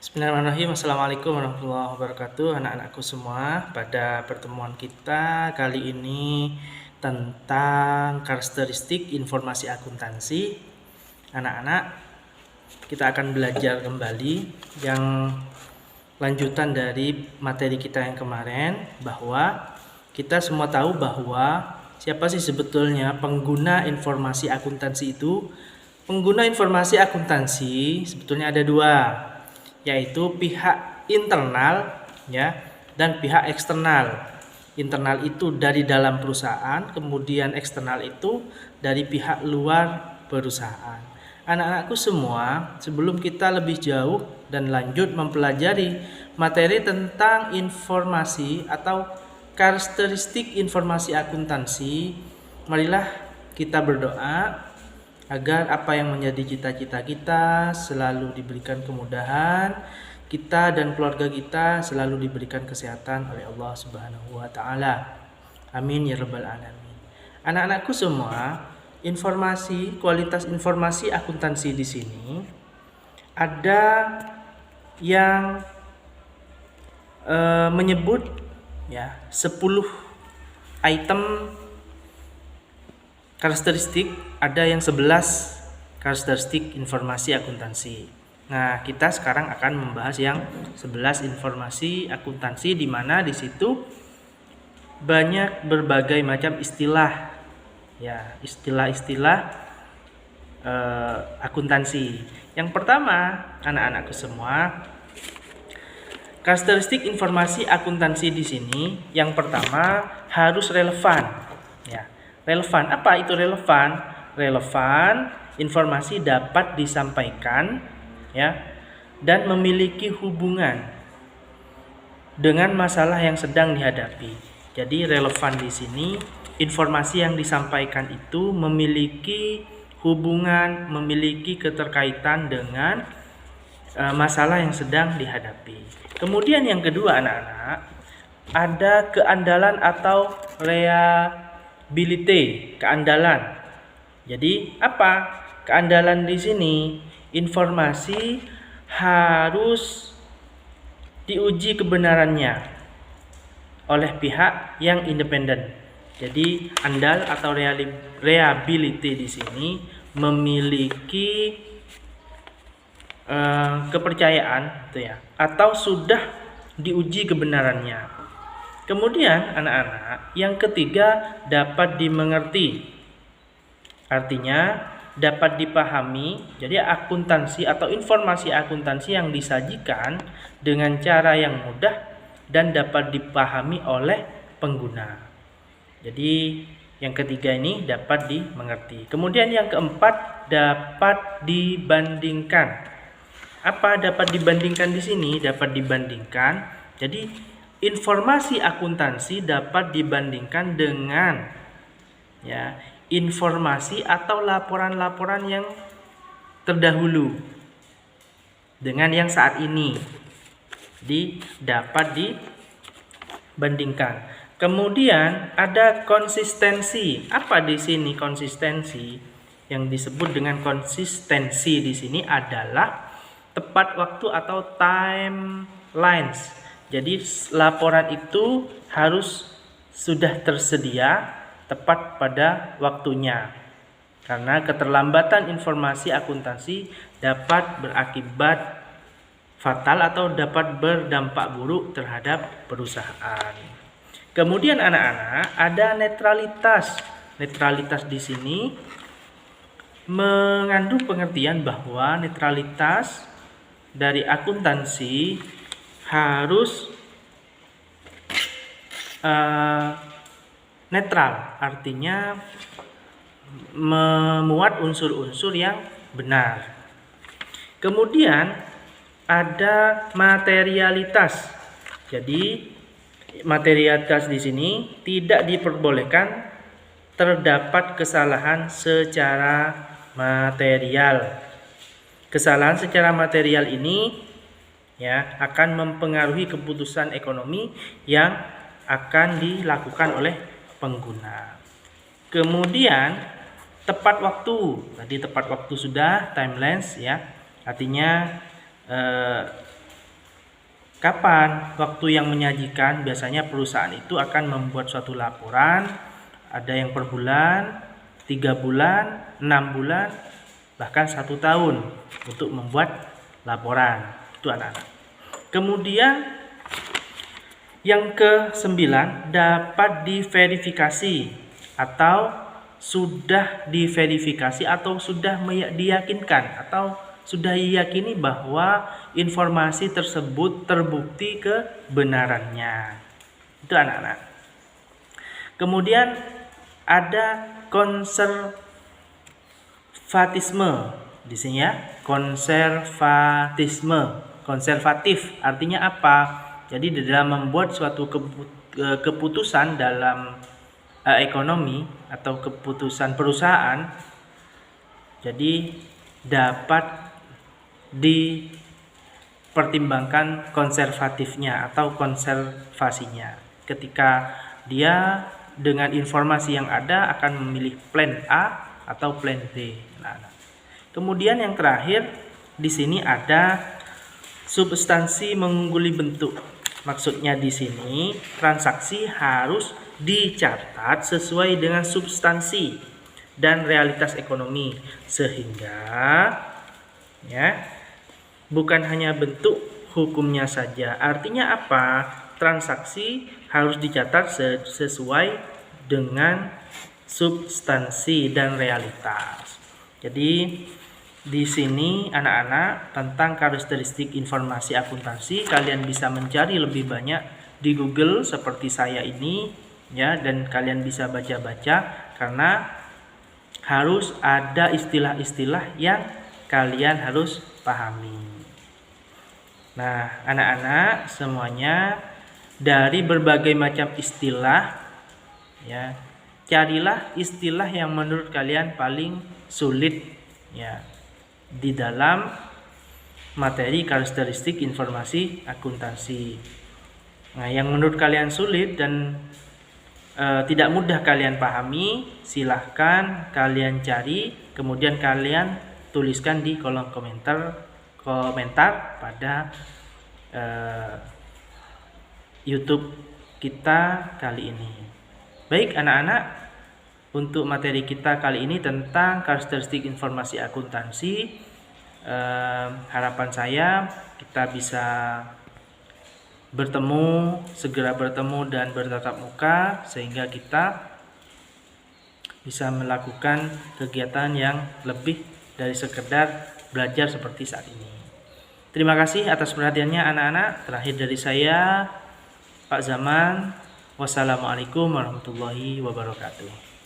Bismillahirrahmanirrahim. Assalamualaikum warahmatullahi wabarakatuh, anak-anakku semua. Pada pertemuan kita kali ini tentang karakteristik informasi akuntansi. Anak-anak, kita akan belajar kembali yang lanjutan dari materi kita yang kemarin, bahwa kita semua tahu bahwa siapa sih sebetulnya pengguna informasi akuntansi itu. Pengguna informasi akuntansi sebetulnya ada dua, yaitu pihak internal ya dan pihak eksternal. Internal itu dari dalam perusahaan, kemudian eksternal itu dari pihak luar perusahaan. Anak-anakku semua, sebelum kita lebih jauh dan lanjut mempelajari materi tentang informasi atau karakteristik informasi akuntansi, marilah kita berdoa agar apa yang menjadi cita-cita kita selalu diberikan kemudahan, kita dan keluarga kita selalu diberikan kesehatan oleh Allah Subhanahu wa taala. Amin ya rabbal alamin. Anak-anakku semua, kualitas informasi akuntansi di sini ada yang menyebut ya 10 item karakteristik, ada yang 11 karakteristik informasi akuntansi. Nah, kita sekarang akan membahas yang 11 informasi akuntansi, di mana di situ banyak berbagai macam istilah ya, istilah-istilah akuntansi. Yang pertama, anak-anakku semua, karakteristik informasi akuntansi di sini yang pertama harus relevan ya. Relevan, apa itu relevan? Relevan, informasi dapat disampaikan ya dan memiliki hubungan dengan masalah yang sedang dihadapi. Jadi relevan di sini, informasi yang disampaikan itu memiliki hubungan, memiliki keterkaitan dengan masalah yang sedang dihadapi. Kemudian yang kedua, anak-anak, ada keandalan atau keandalan. Jadi apa keandalan di sini? Informasi harus diuji kebenarannya oleh pihak yang independen. Jadi andal atau reliability di sini memiliki kepercayaan itu ya, atau sudah diuji kebenarannya. Kemudian anak-anak, yang ketiga dapat dimengerti. Artinya dapat dipahami. Jadi akuntansi atau informasi akuntansi yang disajikan dengan cara yang mudah dan dapat dipahami oleh pengguna. Jadi yang ketiga ini dapat dimengerti. Kemudian yang keempat, dapat dibandingkan. Apa dapat dibandingkan di sini? Dapat dibandingkan. Jadi informasi akuntansi dapat dibandingkan dengan ya, informasi atau laporan-laporan yang terdahulu dengan yang saat ini. Jadi dapat dibandingkan. Kemudian ada konsistensi. Apa di sini konsistensi? Yang disebut dengan konsistensi di sini adalah tepat waktu atau timelines. Jadi laporan itu harus sudah tersedia tepat pada waktunya. Karena keterlambatan informasi akuntansi dapat berakibat fatal atau dapat berdampak buruk terhadap perusahaan. Kemudian anak-anak, ada netralitas. Netralitas di sini mengandung pengertian bahwa netralitas dari akuntansi harus netral, artinya memuat unsur-unsur yang benar. Kemudian ada materialitas. Jadi materialitas di sini tidak diperbolehkan terdapat kesalahan secara material. Kesalahan secara material ini ya akan mempengaruhi keputusan ekonomi yang akan dilakukan oleh pengguna. Kemudian tepat waktu. Tadi tepat waktu sudah, timelines ya. Artinya Kapan waktu yang menyajikan? Biasanya perusahaan itu akan membuat suatu laporan, ada yang per bulan, 3 bulan, 6 bulan, bahkan 1 tahun untuk membuat laporan. Itu anak-anak. Kemudian yang ke-9, dapat diverifikasi atau sudah diverifikasi atau sudah diyakinkan atau sudah diyakini bahwa informasi tersebut terbukti kebenarannya. Itu anak-anak. Kemudian ada konservatisme di sini ya. Konservatif artinya apa? Jadi di dalam membuat suatu keputusan dalam ekonomi atau keputusan perusahaan, jadi dapat dipertimbangkan konservatifnya atau konservasinya. Ketika dia dengan informasi yang ada akan memilih plan A atau plan B. Kemudian yang terakhir di sini ada substansi mengungguli bentuk. Maksudnya di sini transaksi harus dicatat sesuai dengan substansi dan realitas ekonomi, sehingga ya bukan hanya bentuk hukumnya saja. Artinya apa? Transaksi harus dicatat sesuai dengan substansi dan realitas. Jadi di sini anak-anak tentang karakteristik informasi akuntansi kalian bisa mencari lebih banyak di Google seperti saya ini ya, dan kalian bisa baca-baca karena harus ada istilah-istilah yang kalian harus pahami. Nah, anak-anak semuanya dari berbagai macam istilah ya, carilah istilah yang menurut kalian paling sulit ya di dalam materi karakteristik informasi akuntansi. Nah, yang menurut kalian sulit dan tidak mudah kalian pahami, silahkan kalian cari, kemudian kalian tuliskan di kolom komentar pada YouTube kita kali ini. Baik anak-anak, untuk materi kita kali ini tentang karakteristik informasi akuntansi, harapan saya kita bisa segera bertemu dan bertatap muka sehingga kita bisa melakukan kegiatan yang lebih dari sekedar belajar seperti saat ini. Terima kasih atas perhatiannya anak-anak. Terakhir dari saya, Pak Zaman. Wassalamualaikum warahmatullahi wabarakatuh.